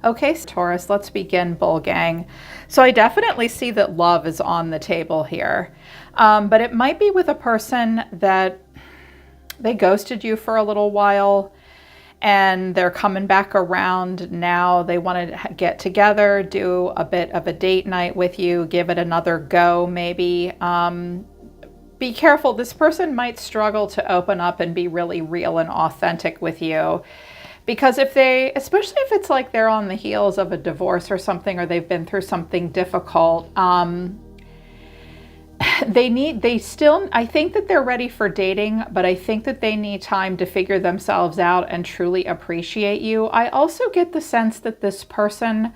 Okay, Taurus, let's begin, Bull Gang. So I definitely see that love is on the table here. But it might be with a person that they ghosted you for a little while and they're coming back around now. They want to get together, do a bit of a date night with you, give it another go maybe. Be careful. This person might struggle to open up and be really real and authentic with you. Because if they, especially if it's like they're on the heels of a divorce or something, or they've been through something difficult, I think that they're ready for dating, but I think that they need time to figure themselves out and truly appreciate you. I also get the sense that this person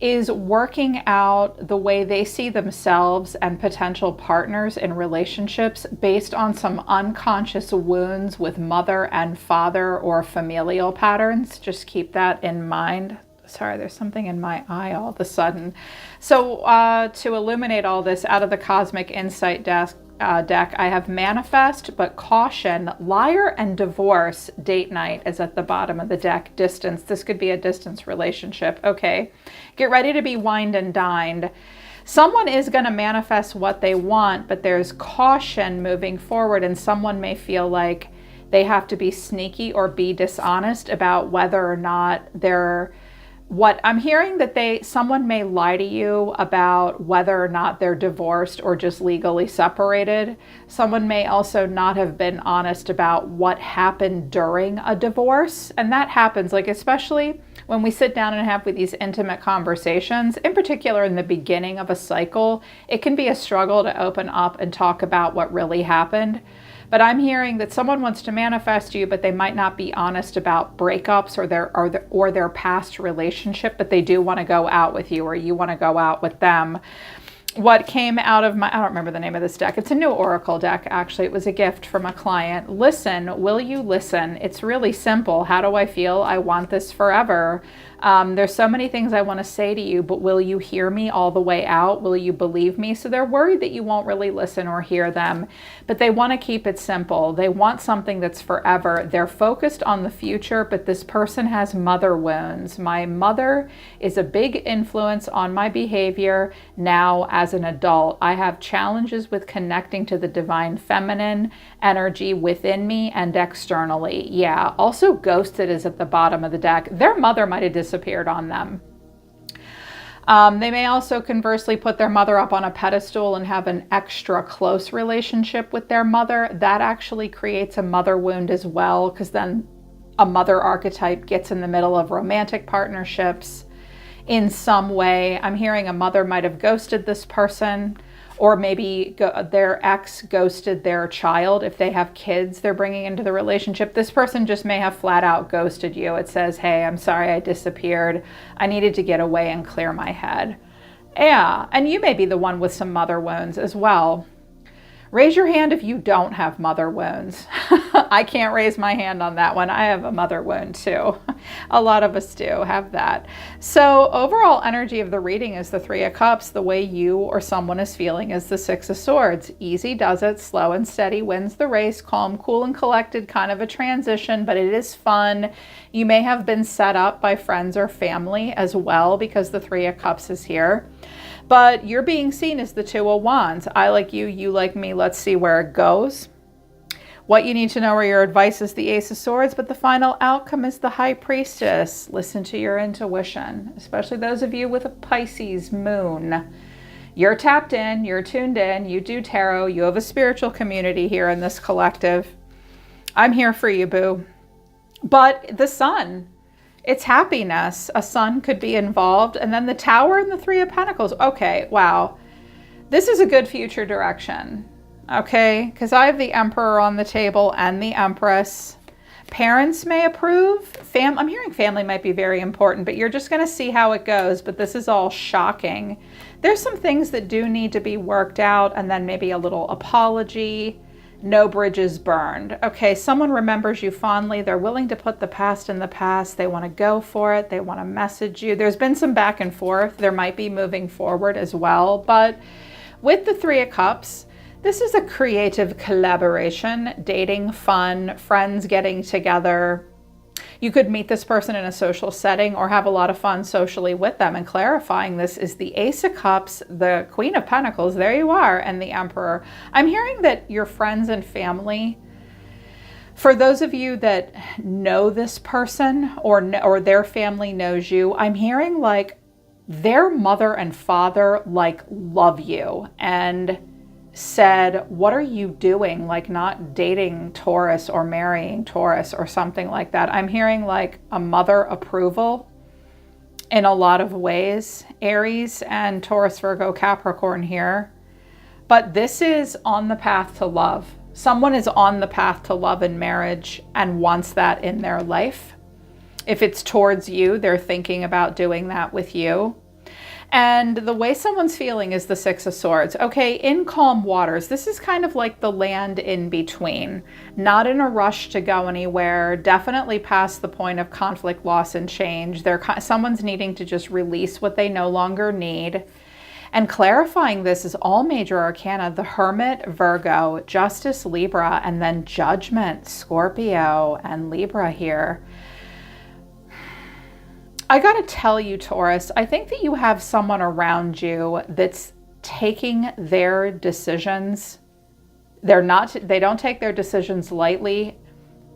is working out the way they see themselves and potential partners in relationships based on some unconscious wounds with mother and father or familial patterns. Just keep that in mind. Sorry, there's something in my eye all of a sudden. So to illuminate all this, out of the Cosmic Insight deck, I have manifest, but caution, liar, and divorce. Date night is at the bottom of the deck. Distance. This could be a distance relationship. Okay. Get ready to be wined and dined. Someone is going to manifest what they want, but there's caution moving forward, and someone may feel like they have to be sneaky or be dishonest about whether or not they're what I'm hearing, that someone may lie to you about whether or not they're divorced or just legally separated. Someone may also not have been honest about what happened during a divorce. And that happens, like, especially when we sit down and have these intimate conversations, in particular in the beginning of a cycle, it can be a struggle to open up and talk about what really happened. But I'm hearing that someone wants to manifest you, but they might not be honest about breakups or their past relationship, but they do want to go out with you, or you want to go out with them. What came out of I don't remember the name of this deck. It's a new oracle deck, actually. It was a gift from a client. Listen, will you listen? It's really simple. How do I feel? I want this forever. There's so many things I want to say to you, but will you hear me all the way out? Will you believe me? So they're worried that you won't really listen or hear them, but they want to keep it simple. They want something that's forever. They're focused on the future, but this person has mother wounds. My mother is a big influence on my behavior now as an adult. I have challenges with connecting to the divine feminine energy within me and externally. Yeah, also ghosted is at the bottom of the deck. Their mother might have disappeared on them. They may also conversely put their mother up on a pedestal and have an extra close relationship with their mother. That actually creates a mother wound as well, because then a mother archetype gets in the middle of romantic partnerships in some way. I'm hearing a mother might have ghosted this person, or maybe their ex ghosted their child. If they have kids they're bringing into the relationship, this person just may have flat out ghosted you. It says, hey, I'm sorry I disappeared. I needed to get away and clear my head. Yeah, and you may be the one with some mother wounds as well. Raise your hand if you don't have mother wounds. I can't raise my hand on that one. I have a mother wound too. A lot of us do have that. So overall energy of the reading is the Three of Cups. The way you or someone is feeling is the Six of Swords. Easy does it, slow and steady wins the race, calm, cool, and collected, kind of a transition, but it is fun. You may have been set up by friends or family as well, because the Three of Cups is here. But you're being seen as the Two of Wands. I like you, you like me. Let's see where it goes. What you need to know, or your advice, is the Ace of Swords, but the final outcome is the High Priestess. Listen to your intuition, especially those of you with a Pisces moon. You're tapped in, you're tuned in, you do tarot, you have a spiritual community here in this collective. I'm here for you, boo. But the Sun, it's happiness. A sun could be involved. And then the Tower and the Three of Pentacles. Okay, wow. This is a good future direction. Okay, because I have the Emperor on the table and the Empress. Parents may approve. I'm hearing family might be very important, but you're just going to see how it goes. But this is all shocking. There's some things that do need to be worked out, and then maybe a little apology. No bridges burned. Okay, someone remembers you fondly. They're willing to put the past in the past. They want to go for it. They want to message you. There's been some back and forth. There might be moving forward as well. But with the Three of Cups, this is a creative collaboration, dating, fun, friends getting together. You could meet this person in a social setting or have a lot of fun socially with them. And clarifying this is the Ace of Cups, the Queen of Pentacles, there you are, and the Emperor. I'm hearing that your friends and family, for those of you that know this person or their family knows you, I'm hearing like their mother and father like love you and said, what are you doing? Like not dating Taurus or marrying Taurus or something like that. I'm hearing like a mother approval in a lot of ways, Aries and Taurus, Virgo, Capricorn here. But this is on the path to love. Someone is on the path to love and marriage and wants that in their life. If it's towards you, they're thinking about doing that with you. And the way someone's feeling is the Six of Swords. Okay, in calm waters, this is kind of like the land in between. Not in a rush to go anywhere, definitely past the point of conflict, loss, and change. Someone's needing to just release what they no longer need. And clarifying this is all major arcana, the Hermit, Virgo, Justice, Libra, and then Judgment, Scorpio, and Libra here. I gotta tell you, Taurus, I think that you have someone around you that's taking their decisions. They don't take their decisions lightly,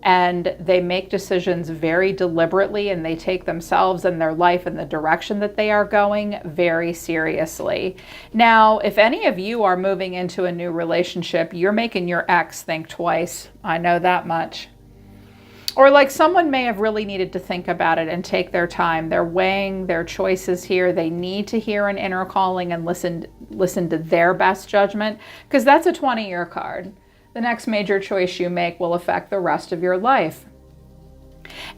and they make decisions very deliberately, and they take themselves and their life and the direction that they are going very seriously. Now, if any of you are moving into a new relationship, you're making your ex think twice. I know that much. Or like someone may have really needed to think about it and take their time. They're weighing their choices here. They need to hear an inner calling and listen to their best judgment, because that's a 20-year card. The next major choice you make will affect the rest of your life.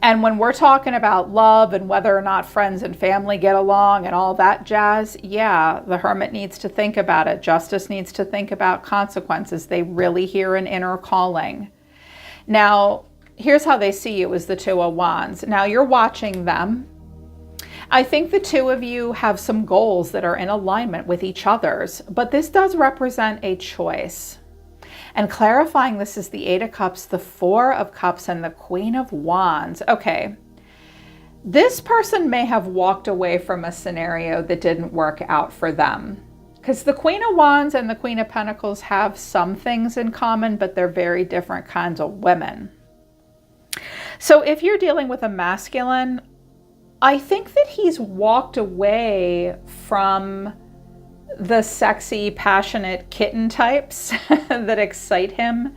And when we're talking about love and whether or not friends and family get along and all that jazz, yeah, the Hermit needs to think about it. Justice needs to think about consequences. They really hear an inner calling. Now, here's how they see you, is the Two of Wands. Now you're watching them. I think the two of you have some goals that are in alignment with each other's, but this does represent a choice. And clarifying this is the Eight of Cups, the Four of Cups, and the Queen of Wands. Okay, this person may have walked away from a scenario that didn't work out for them, because the Queen of Wands and the Queen of Pentacles have some things in common, but they're very different kinds of women. So if you're dealing with a masculine, I think that he's walked away from the sexy, passionate kitten types that excite him,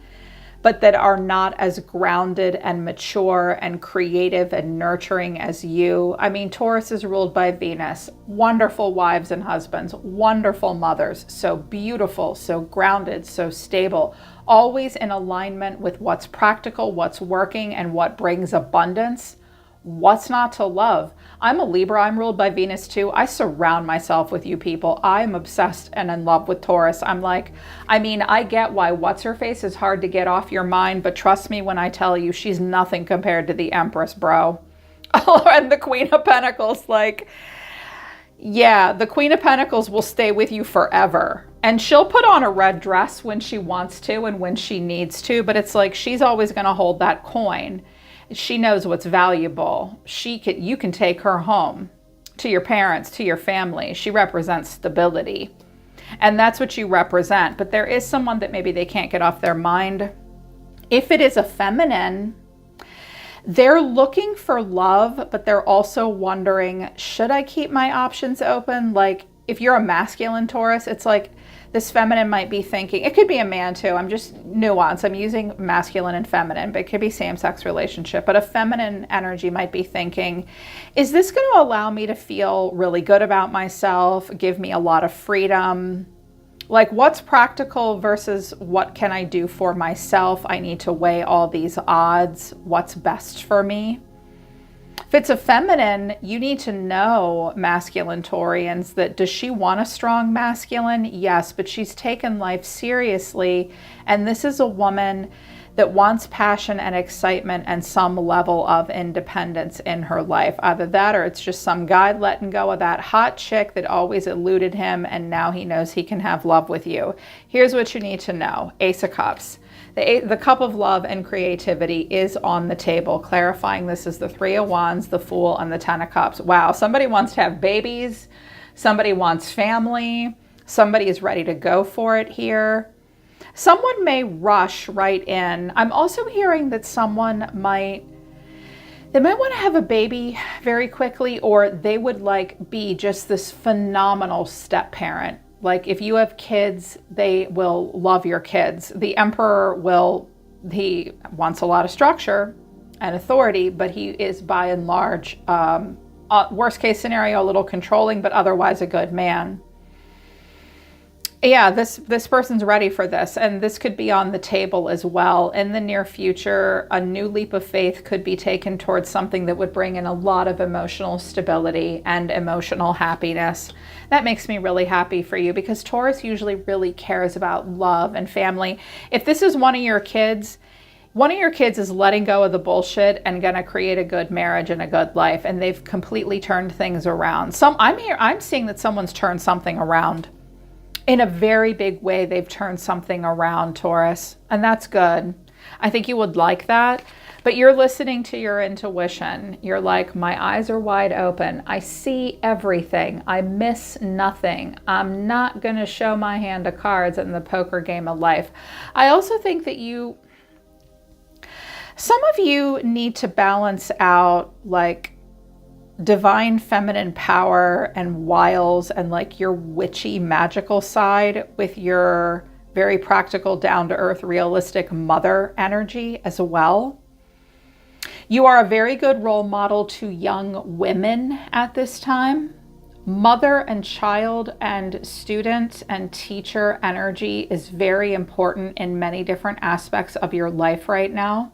but that are not as grounded and mature and creative and nurturing as you. I mean, Taurus is ruled by Venus. Wonderful wives and husbands, wonderful mothers, so beautiful, so grounded, so stable, always in alignment with what's practical, what's working, and what brings abundance. What's not to love? I'm a Libra. I'm ruled by Venus too. I surround myself with you people. I'm obsessed and in love with Taurus. I get why what's-her-face is hard to get off your mind, but trust me when I tell you, she's nothing compared to the Empress, bro. And the Queen of Pentacles, yeah, the Queen of Pentacles will stay with you forever. And she'll put on a red dress when she wants to and when she needs to, but it's like she's always going to hold that coin. She knows what's valuable. You can take her home to your parents, to your family. She represents stability. And that's what you represent. But there is someone that maybe they can't get off their mind. If it is a feminine, they're looking for love, but they're also wondering, should I keep my options open? Like if you're a masculine Taurus, it's like this feminine might be thinking, it could be a man too, I'm just nuanced. I'm using masculine and feminine, but it could be same-sex relationship. But a feminine energy might be thinking, is this going to allow me to feel really good about myself, give me a lot of freedom? Like what's practical versus what can I do for myself? I need to weigh all these odds. What's best for me? If it's a feminine, you need to know, masculine Taurians, that does she want a strong masculine? Yes, but she's taken life seriously. And this is a woman that wants passion and excitement and some level of independence in her life. Either that or it's just some guy letting go of that hot chick that always eluded him and now he knows he can have love with you. Here's what you need to know. Ace of Cups. The cup of love and creativity is on the table. Clarifying this is the Three of Wands, the Fool, and the Ten of Cups. Wow, somebody wants to have babies. Somebody wants family. Somebody is ready to go for it here. Someone may rush right in. I'm also hearing that someone might want to have a baby very quickly, or they would like be just this phenomenal step parent. Like if you have kids, they will love your kids. The Emperor he wants a lot of structure and authority, but he is by and large, worst case scenario, a little controlling, but otherwise a good man. Yeah, this person's ready for this, and this could be on the table as well. In the near future, a new leap of faith could be taken towards something that would bring in a lot of emotional stability and emotional happiness. That makes me really happy for you, because Taurus usually really cares about love and family. If this is one of your kids is letting go of the bullshit and gonna create a good marriage and a good life, and they've completely turned things around. I'm seeing that someone's turned something around. In a very big way, they've turned something around, Taurus, and that's good. I think you would like that, but you're listening to your intuition. You're like, my eyes are wide open. I see everything. I miss nothing. I'm not going to show my hand of cards in the poker game of life. I also think that some of you need to balance out like divine feminine power and wiles and like your witchy magical side with your very practical, down-to-earth, realistic mother energy as well. You are a very good role model to young women at this time. Mother and child and student and teacher energy is very important in many different aspects of your life right now.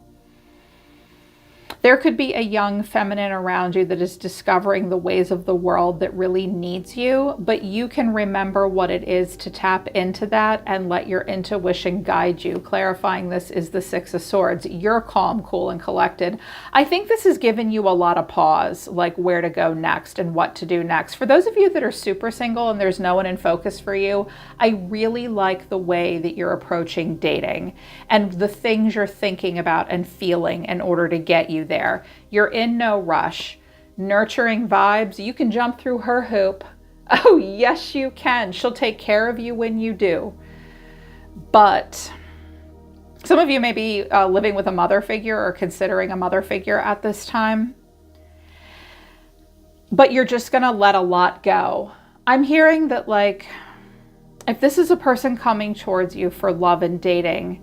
There could be a young feminine around you that is discovering the ways of the world that really needs you, but you can remember what it is to tap into that and let your intuition guide you. Clarifying this is the Six of Swords. You're calm, cool, and collected. I think this has given you a lot of pause, like where to go next and what to do next. For those of you that are super single and there's no one in focus for you, I really like the way that you're approaching dating and the things you're thinking about and feeling in order to get you there. You're in no rush. Nurturing vibes. You can jump through her hoop. Oh, yes, you can. She'll take care of you when you do. But some of you may be living with a mother figure or considering a mother figure at this time. But you're just going to let a lot go. I'm hearing that, like, if this is a person coming towards you for love and dating,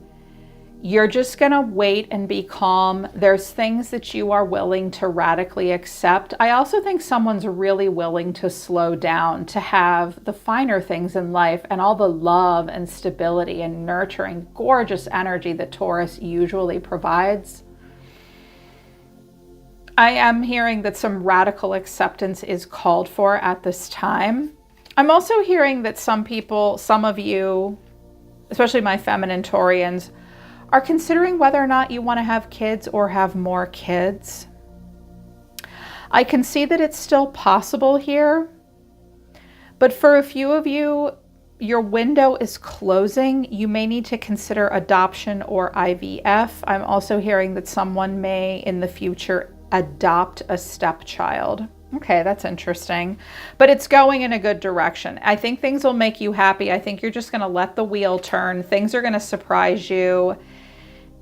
you're just going to wait and be calm. There's things that you are willing to radically accept. I also think someone's really willing to slow down, to have the finer things in life and all the love and stability and nurturing, gorgeous energy that Taurus usually provides. I am hearing that some radical acceptance is called for at this time. I'm also hearing that some of you, especially my feminine Taurians, are considering whether or not you want to have kids or have more kids. I can see that it's still possible here, but for a few of you, your window is closing. You may need to consider adoption or IVF. I'm also hearing that someone may in the future adopt a stepchild. Okay, that's interesting, but it's going in a good direction. I think things will make you happy. I think you're just going to let the wheel turn. Things are going to surprise you.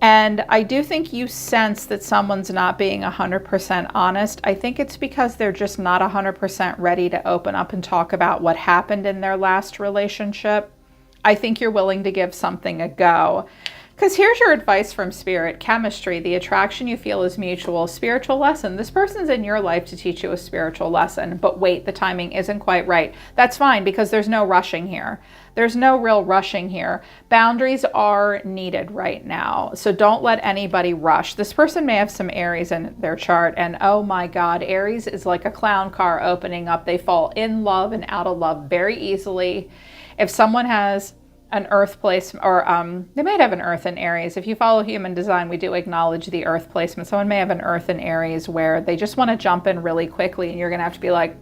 And I do think you sense that someone's not being 100% honest. I think it's because they're just not 100% ready to open up and talk about what happened in their last relationship. I think you're willing to give something a go. Because here's your advice from Spirit. Chemistry, the attraction you feel is mutual. Spiritual lesson. This person's in your life to teach you a spiritual lesson. But wait, the timing isn't quite right. That's fine, because there's no rushing here. There's no real rushing here. Boundaries are needed right now. So don't let anybody rush. This person may have some Aries in their chart. And oh my God, Aries is like a clown car opening up. They fall in love and out of love very easily. If someone has an earth placement, or they might have an earth in Aries. If you follow human design, we do acknowledge the earth placement. Someone may have an earth in Aries where they just want to jump in really quickly, and you're going to have to be like,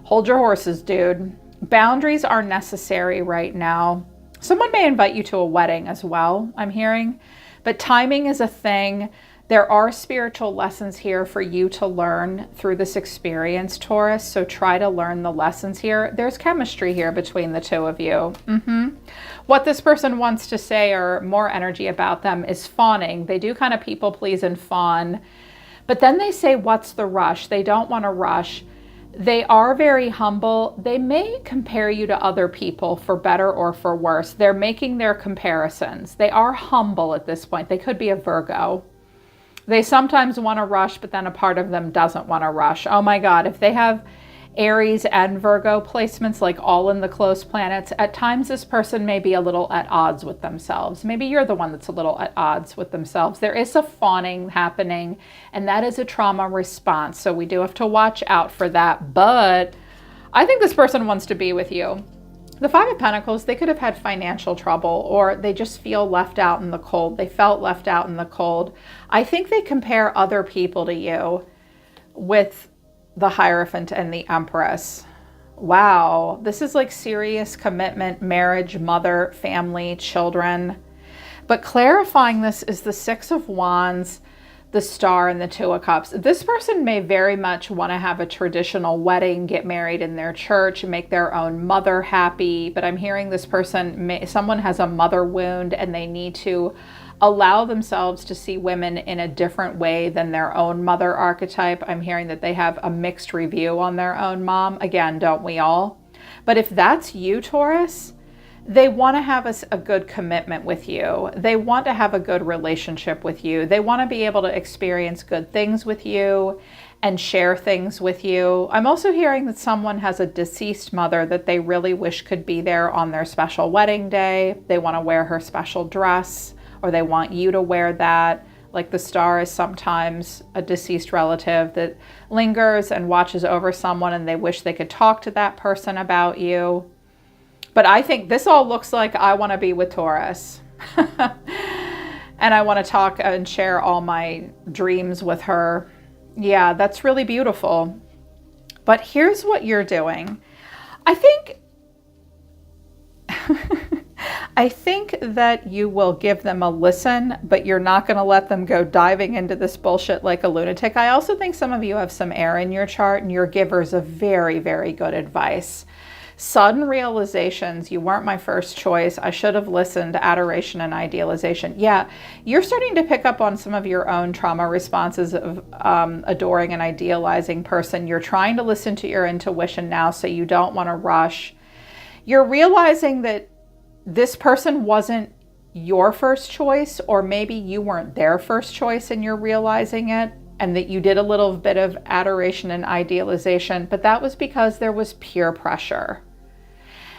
hold your horses, dude. Boundaries are necessary right now. Someone may invite you to a wedding as well, I'm hearing. But timing is a thing. There are spiritual lessons here for you to learn through this experience, Taurus. So try to learn the lessons here. There's chemistry here between the two of you. What this person wants to say, or more energy about them, is fawning. They do kind of people please and fawn. But then they say, what's the rush? They don't want to rush. They are very humble. They may compare you to other people for better or for worse. They're making their comparisons. They are humble at this point. They could be a Virgo. They sometimes want to rush, but then a part of them doesn't want to rush. Oh my God, if they have Aries and Virgo placements, like all in the close planets, at times this person may be a little at odds with themselves. Maybe you're the one that's a little at odds with themselves. There is a fawning happening, and that is a trauma response. So we do have to watch out for that. But I think this person wants to be with you. The Five of Pentacles, they could have had financial trouble, or they just feel left out in the cold. They felt left out in the cold. I think they compare other people to you with the Hierophant and the Empress. Wow, this is like serious commitment, marriage, mother, family, children. But clarifying this is the Six of Wands, the Star, and the Two of Cups. This person may very much want to have a traditional wedding, get married in their church, make their own mother happy. But I'm hearing this person, someone has a mother wound and they need to allow themselves to see women in a different way than their own mother archetype. I'm hearing that they have a mixed review on their own mom. Again, don't we all? But if that's you, Taurus, they want to have a good commitment with you. They want to have a good relationship with you. They want to be able to experience good things with you and share things with you. I'm also hearing that someone has a deceased mother that they really wish could be there on their special wedding day. They want to wear her special dress, or they want you to wear that. Like the Star is sometimes a deceased relative that lingers and watches over someone, and they wish they could talk to that person about you. But I think this all looks like I want to be with Taurus. And I want to talk and share all my dreams with her. Yeah, that's really beautiful. But here's what you're doing. I think that you will give them a listen, but you're not going to let them go diving into this bullshit like a lunatic. I also think some of you have some air in your chart, and you're givers of very, very good advice. Sudden realizations, you weren't my first choice, I should have listened, adoration and idealization. Yeah, you're starting to pick up on some of your own trauma responses of adoring and idealizing person. You're trying to listen to your intuition now, so you don't want to rush. You're realizing that this person wasn't your first choice, or maybe you weren't their first choice and you're realizing it, and that you did a little bit of adoration and idealization, but that was because there was peer pressure.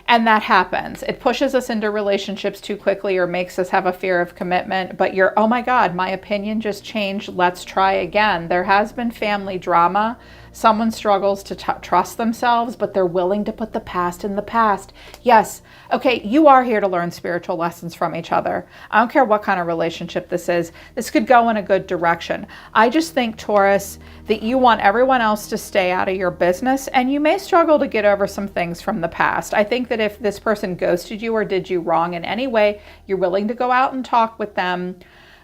And that happens. It pushes us into relationships too quickly, or makes us have a fear of commitment, but you're, oh my God, my opinion just changed, let's try again. There has been family drama. Someone struggles to trust themselves, but they're willing to put the past in the past. Yes, okay, you are here to learn spiritual lessons from each other. I don't care what kind of relationship this is. This could go in a good direction. I just think, Taurus, that you want everyone else to stay out of your business, and you may struggle to get over some things from the past. I think that if this person ghosted you or did you wrong in any way, you're willing to go out and talk with them,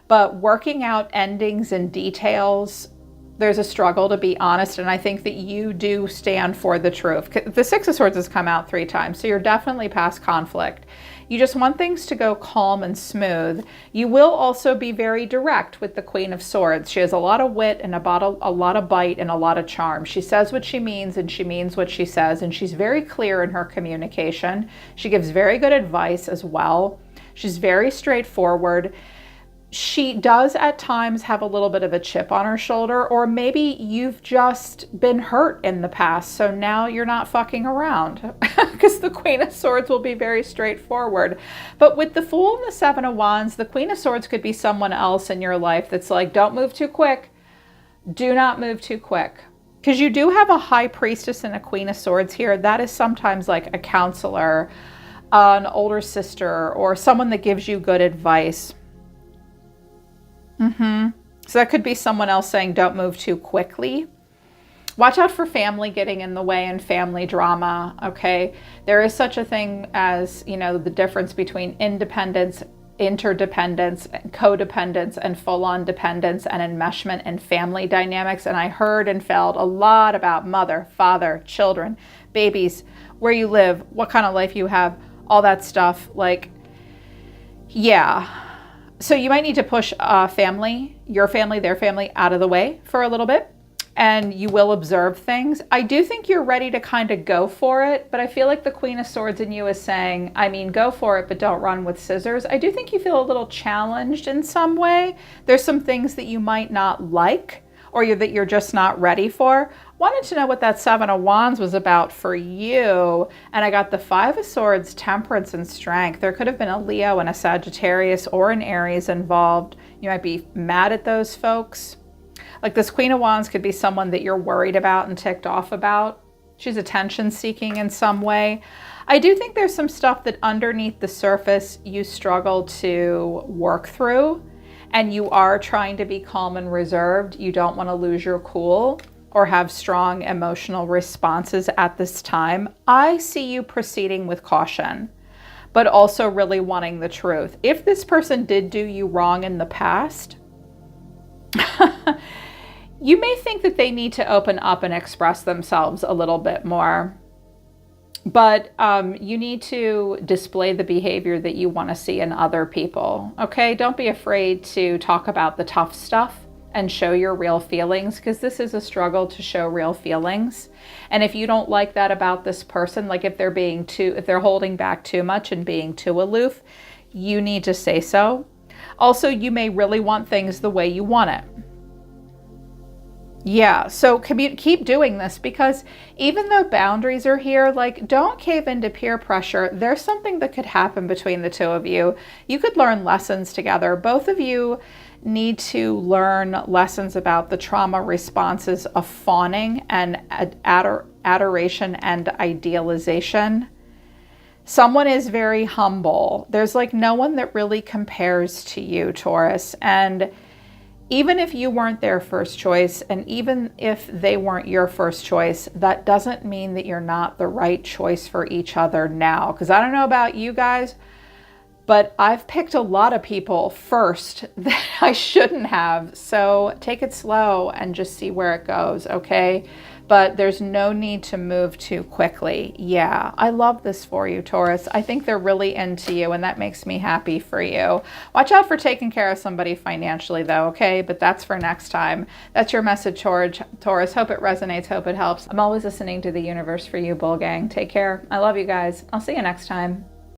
but working out endings and details, there's a struggle, to be honest, and I think that you do stand for the truth. The Six of Swords has come out 3 times, so you're definitely past conflict. You just want things to go calm and smooth. You will also be very direct with the Queen of Swords. She has a lot of wit and a lot of bite and a lot of charm. She says what she means, and she means what she says, and she's very clear in her communication. She gives very good advice as well. She's very straightforward. She does at times have a little bit of a chip on her shoulder, or maybe you've just been hurt in the past, so now you're not fucking around, because the Queen of Swords will be very straightforward. But with the Fool and the Seven of Wands, the Queen of Swords could be someone else in your life that's like, don't move too quick. Do not move too quick. Because you do have a High Priestess and a Queen of Swords here. That is sometimes like a counselor, an older sister, or someone that gives you good advice. So that could be someone else saying, don't move too quickly. Watch out for family getting in the way and family drama, okay? There is such a thing as, you know, the difference between independence interdependence, codependence, and full-on dependence and enmeshment in family dynamics. And I heard and felt a lot about mother, father, children, babies, where you live, what kind of life you have, all that stuff. Like, yeah. So you might need to push family, your family, their family out of the way for a little bit. And you will observe things. I do think you're ready to kind of go for it, but I feel like the Queen of Swords in you is saying, I mean, go for it, but don't run with scissors. I do think you feel a little challenged in some way. There's some things that you might not like, or that you're just not ready for. Wanted to know what that Seven of Wands was about for you. And I got the Five of Swords, Temperance, and Strength. There could have been a Leo and a Sagittarius or an Aries involved. You might be mad at those folks. Like this Queen of Wands could be someone that you're worried about and ticked off about. She's attention seeking in some way. I do think there's some stuff that underneath the surface you struggle to work through, and you are trying to be calm and reserved. You don't want to lose your cool or have strong emotional responses at this time. I see you proceeding with caution, but also really wanting the truth. If this person did do you wrong in the past, you may think that they need to open up and express themselves a little bit more, but you need to display the behavior that you want to see in other people, okay? Don't be afraid to talk about the tough stuff and show your real feelings, because this is a struggle to show real feelings. And if you don't like that about this person, like if they're holding back too much and being too aloof, you need to say so. Also, you may really want things the way you want it. Yeah, so keep doing this, because even though boundaries are here, like, don't cave into peer pressure. There's something that could happen between the two of you. You could learn lessons together. Both of you need to learn lessons about the trauma responses of fawning and adoration and idealization. Someone is very humble. There's like no one that really compares to you, Taurus. And even if you weren't their first choice, and even if they weren't your first choice, that doesn't mean that you're not the right choice for each other now. Because I don't know about you guys, but I've picked a lot of people first that I shouldn't have. So take it slow and just see where it goes, okay? But there's no need to move too quickly. Yeah, I love this for you, Taurus. I think they're really into you, and that makes me happy for you. Watch out for taking care of somebody financially, though, okay? But that's for next time. That's your message, Taurus. Hope it resonates. Hope it helps. I'm always listening to the universe for you, Bull Gang. Take care. I love you guys. I'll see you next time.